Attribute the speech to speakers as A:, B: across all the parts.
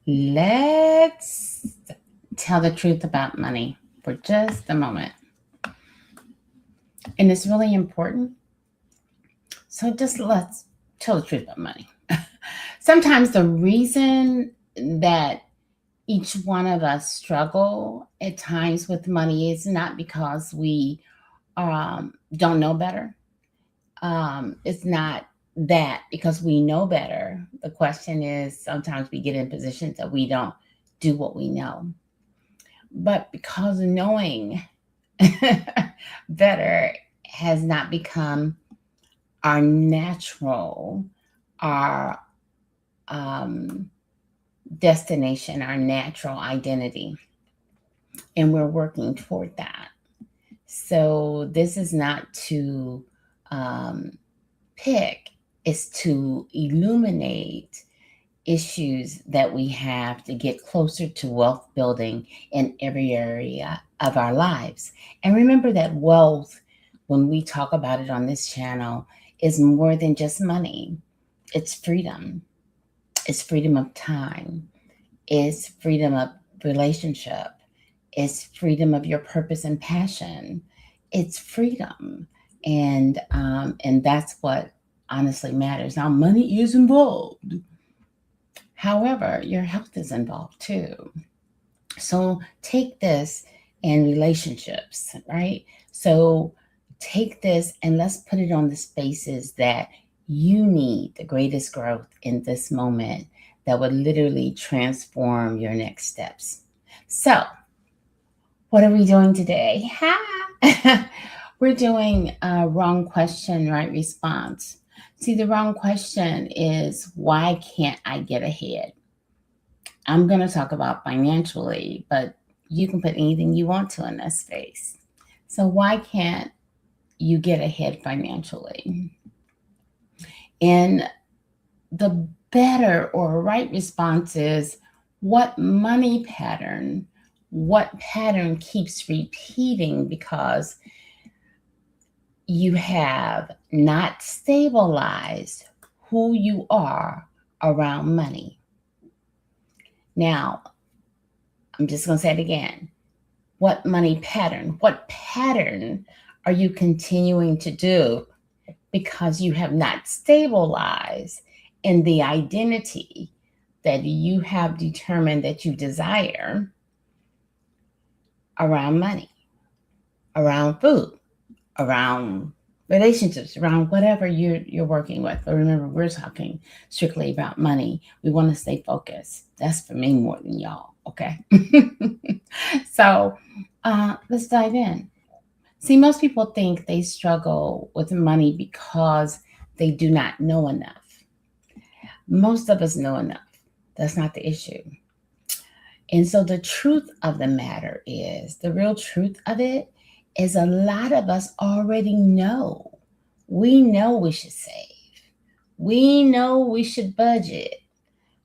A: Let's tell the truth about money for just a moment. And it's really important. So just let's tell the truth about money. Sometimes the reason that each one of us struggle at times with money is not because we don't know better. It's not that because we know better. The question is sometimes we get in positions that we don't do what we know. But because knowing better has not become our natural, our destination, our natural identity, and we're working toward that. So this is not to um, pick, it's to illuminate issues that we have to get closer to wealth building in every area of our lives. And remember that wealth, when we talk about it on this channel, is more than just money. It's freedom. It's freedom of time. It's freedom of relationship. It's freedom of your purpose and passion. It's freedom, and that's what honestly matters. Now, money is involved. However, your health is involved too. So take this in relationships, right? So take this and let's put it on the spaces that you need the greatest growth in this moment that would literally transform your next steps. So, what are we doing today? We're doing a wrong question, right response. See, the wrong question is why can't I get ahead? I'm going to talk about financially, but you can put anything you want to in this space. So, why can't you get ahead financially? And the better or right response is what pattern keeps repeating because you have not stabilized who you are around money. Now, I'm just going to say it again. What money pattern? What pattern are you continuing to do because you have not stabilized in the identity that you have determined that you desire around money, around food, around relationships, around whatever you're working with. But remember, we're talking strictly about money. We want to stay focused. That's for me more than y'all. Okay. So let's dive in. See, most people think they struggle with money because they do not know enough. Most of us know enough. That's not the issue. And so the truth of the matter is, the real truth of it is a lot of us already know. We know we should save. We know we should budget.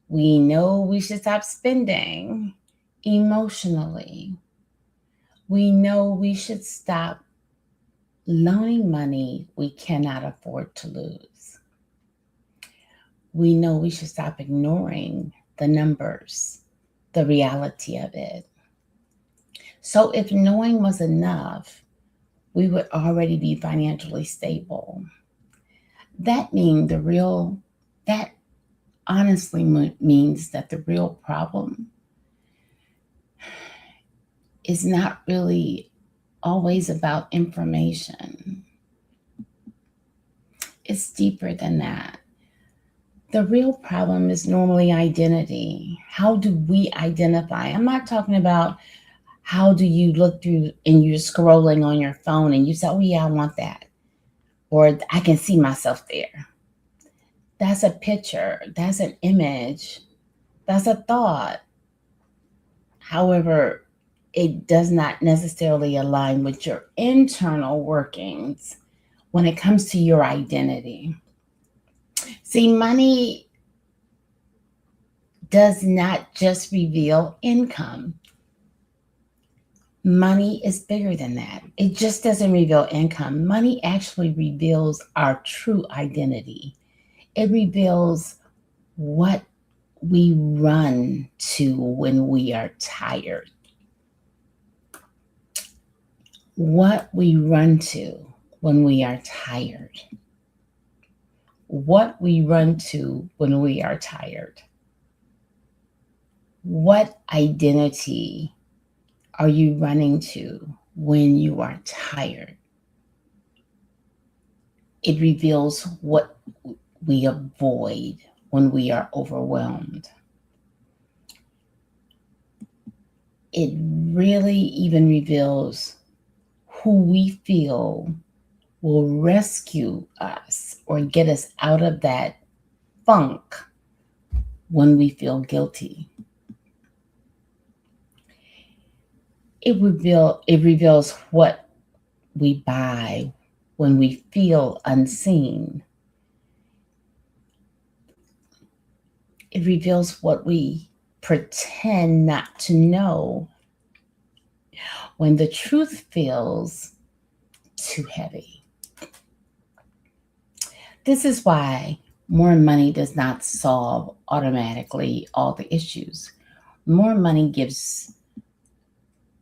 A: We know we should stop spending emotionally. We know we should stop loaning money we cannot afford to lose. We know we should stop ignoring the numbers, the reality of it. So if knowing was enough, we would already be financially stable. That honestly means that the real problem is not really always about information. It's deeper than that. The real problem is normally identity. How do we identify? I'm not talking about how do you look through and you're scrolling on your phone and you say, oh, yeah, I want that. Or I can see myself there. That's a picture. That's an image. That's a thought. However, it does not necessarily align with your internal workings when it comes to your identity. See, money does not just reveal income. Money is bigger than that. It just doesn't reveal income. Money actually reveals our true identity. It reveals what we run to when we are tired. What we run to when we are tired. What we run to when we are tired. What identity are you running to when you are tired? It reveals what we avoid when we are overwhelmed. It really even reveals who we feel will rescue us or get us out of that funk when we feel guilty. It reveals what we buy when we feel unseen. It reveals what we pretend not to know when the truth feels too heavy. This is why more money does not solve automatically all the issues. More money gives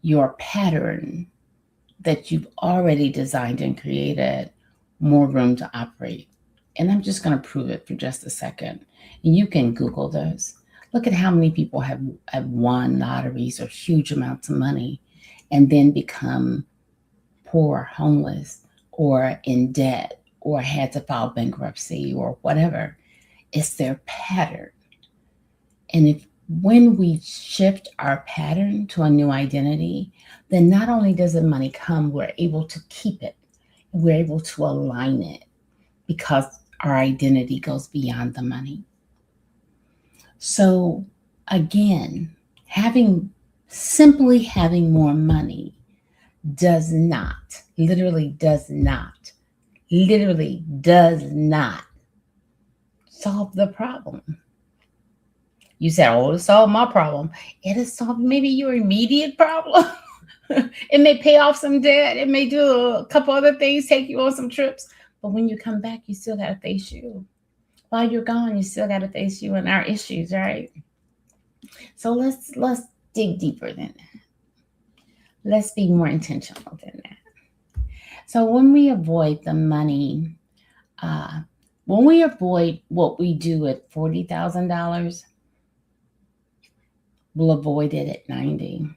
A: your pattern that you've already designed and created more room to operate. And I'm just going to prove it for just a second. And you can Google this. Look at how many people have won lotteries or huge amounts of money and then become poor, homeless, or in debt, or had to file bankruptcy or whatever. It's their pattern. And when we shift our pattern to a new identity, then not only does the money come, we're able to keep it. We're able to align it because our identity goes beyond the money. So again, simply having more money does not, literally does not solve the problem. You said, oh, it solved my problem. It has solved maybe your immediate problem. It may pay off some debt. It may do a couple other things, take you on some trips. But when you come back, you still got to face you. While you're gone, you still got to face you and our issues, right? So let's dig deeper than that. Let's be more intentional than that. So when we avoid the money, when we avoid what we do at $40,000, we'll avoid it at 90.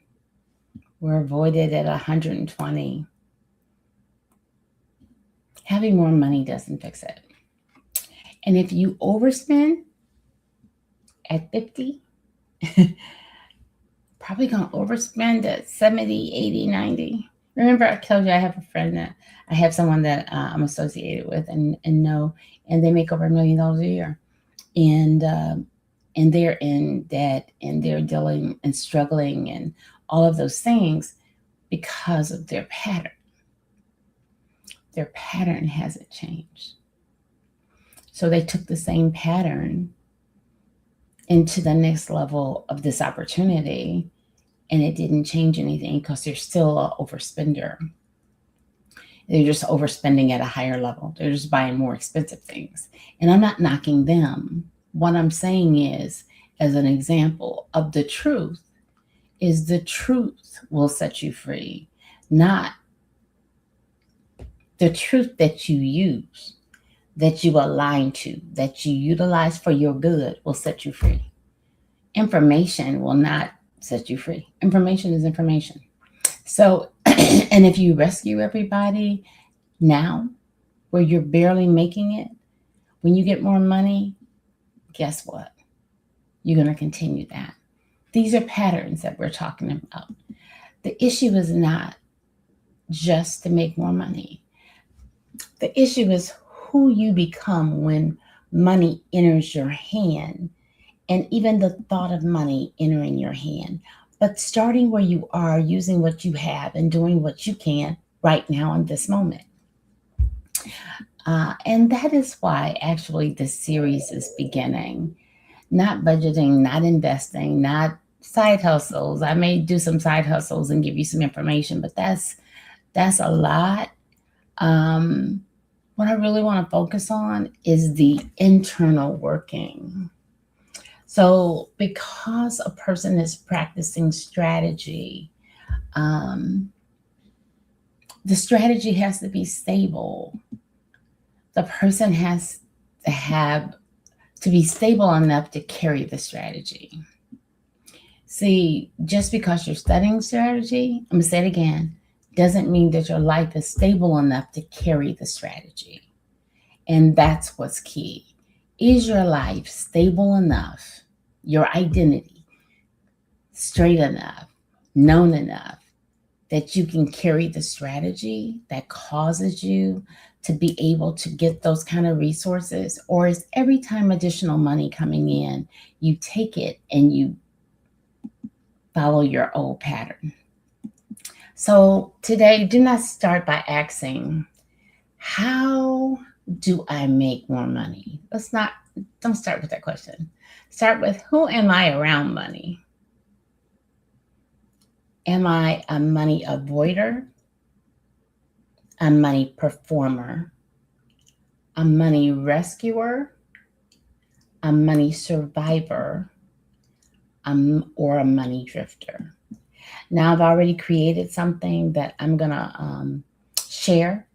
A: We're avoided at 120. Having more money doesn't fix it. And if you overspend at 50, probably going to overspend at 70, 80, 90. Remember, I told you I have a friend that I have someone that I'm associated with and know, and they make over $1 million a year. And they're in debt and they're dealing and struggling and all of those things because of their pattern. Their pattern hasn't changed. So they took the same pattern into the next level of this opportunity, and it didn't change anything because they're still an overspender. They're just overspending at a higher level. They're just buying more expensive things. And I'm not knocking them. What I'm saying is, as an example of the truth, is the truth will set you free, not the truth that you use, that you align to, that you utilize for your good will set you free. Information will not set you free. Information is information. So, and if you rescue everybody now, where you're barely making it, when you get more money, guess what? You're going to continue that. These are patterns that we're talking about. The issue is not just to make more money. The issue is who you become when money enters your hand, and even the thought of money entering your hand. But starting where you are, using what you have and doing what you can right now in this moment. And that is why actually this series is beginning. Not budgeting, not investing, not side hustles. I may do some side hustles and give you some information, but that's a lot. What I really want to focus on is the internal working. So, because a person is practicing strategy, um, the strategy has to be stable. The person has to have to be stable enough to carry the strategy. See, just because you're studying strategy, I'm going to say it again, doesn't mean that your life is stable enough to carry the strategy. And that's what's key. Is your life stable enough, your identity straight enough, known enough, that you can carry the strategy that causes you to be able to get those kind of resources? Or is every time additional money coming in, you take it and you follow your old pattern? So today, do not start by asking, how do I make more money? Don't start with that question. Start with, who am I around money? Am I a money avoider, a money performer, a money rescuer, a money survivor, or a money drifter? Now, I've already created something that I'm going to share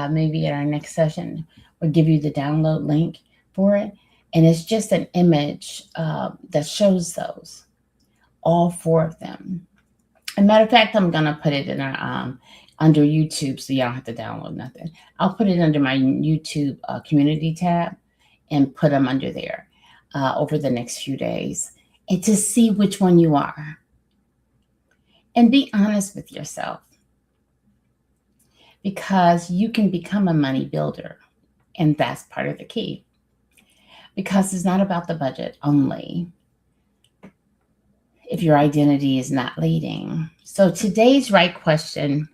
A: maybe at our next session, or give you the download link for it. And it's just an image that shows those, all four of them. As a matter of fact, I'm going to put it in our under YouTube, so you don't have to download nothing. I'll put it under my YouTube community tab and put them under there over the next few days, and to see which one you are. And be honest with yourself, because you can become a money builder, and that's part of the key. Because it's not about the budget only if your identity is not leading. So today's right question,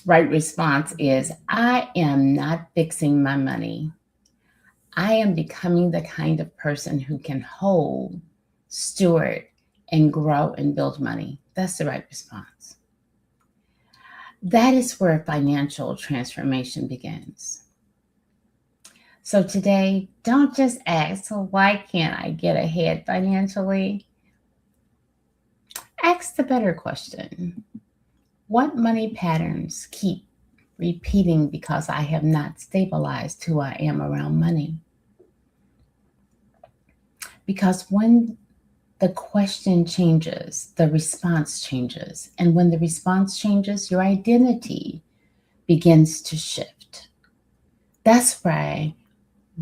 A: right response is, I am not fixing my money. I am becoming the kind of person who can hold, steward, and grow and build money. That's the right response. That is where financial transformation begins. So today, don't just ask, so why can't I get ahead financially? Ask the better question. What money patterns keep repeating because I have not stabilized who I am around money? Because when the question changes, the response changes. And when the response changes, your identity begins to shift. That's why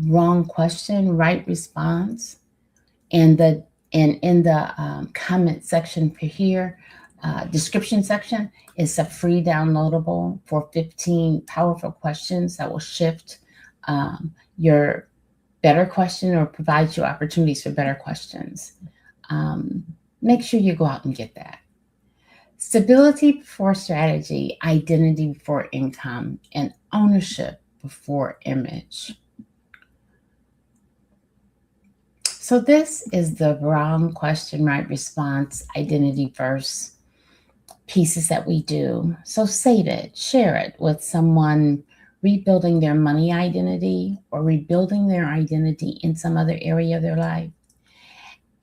A: wrong question, right response, and in the comment section for here, description section, is a free downloadable for 15 powerful questions that will shift your better question, or provide you opportunities for better questions. Make sure you go out and get that. Stability before strategy, identity before income, and ownership before image. So this is the wrong question, right response, identity first pieces that we do. So save it, share it with someone rebuilding their money identity, or rebuilding their identity in some other area of their life.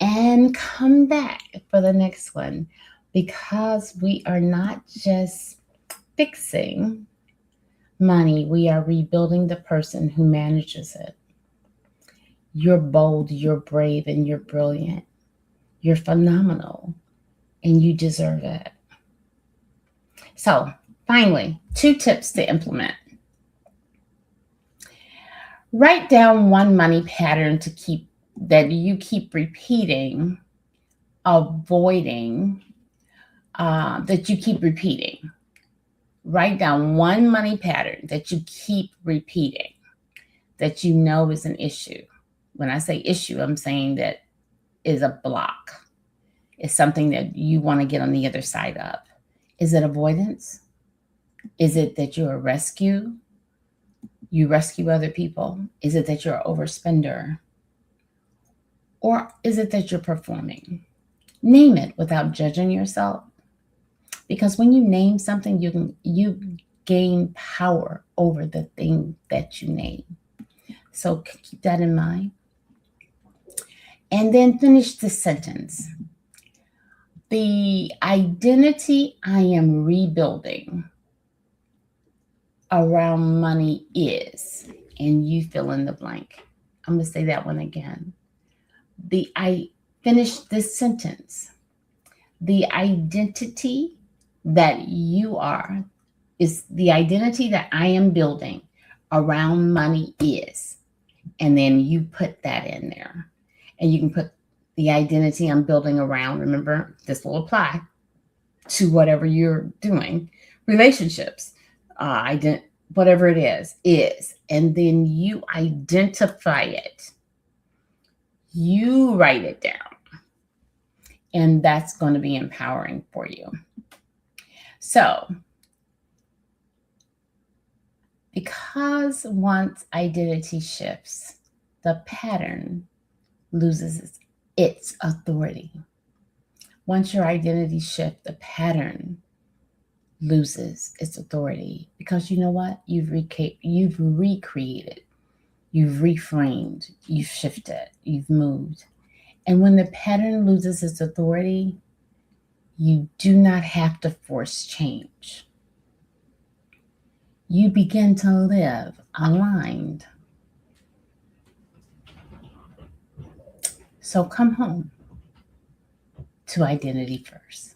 A: And come back for the next one, because we are not just fixing money, we are rebuilding the person who manages it. You're bold, you're brave, and you're brilliant. You're phenomenal, and you deserve it. So, finally, 2 tips to implement. Write down one money pattern that you keep repeating, avoiding, that you keep repeating. Write down one money pattern that you keep repeating, that you know is an issue. When I say issue, I'm saying that is a block. It's something that you want to get on the other side of. Is it avoidance? Is it that you're a rescue? You rescue other people? Is it that you're an overspender? Or is it that you're performing? Name it without judging yourself. Because when you name something, you gain power over the thing that you name. So keep that in mind. And then finish the sentence. The identity I am rebuilding around money is, and you fill in the blank. I'm going to say that one again. I finish this sentence. The identity that you are is the identity that I am building around money is. And then you put that in there. And you can put the identity I'm building around. Remember, this will apply to whatever you're doing, relationships, whatever it is. And then you identify it. You write it down. And that's going to be empowering for you. So, because once identity shifts, the pattern loses its authority. Once your identity shifts, the pattern loses its authority, because you know what? You've recreated, you've reframed, you've shifted, you've moved. And when the pattern loses its authority, you do not have to force change. You begin to live aligned. So come home to identity first.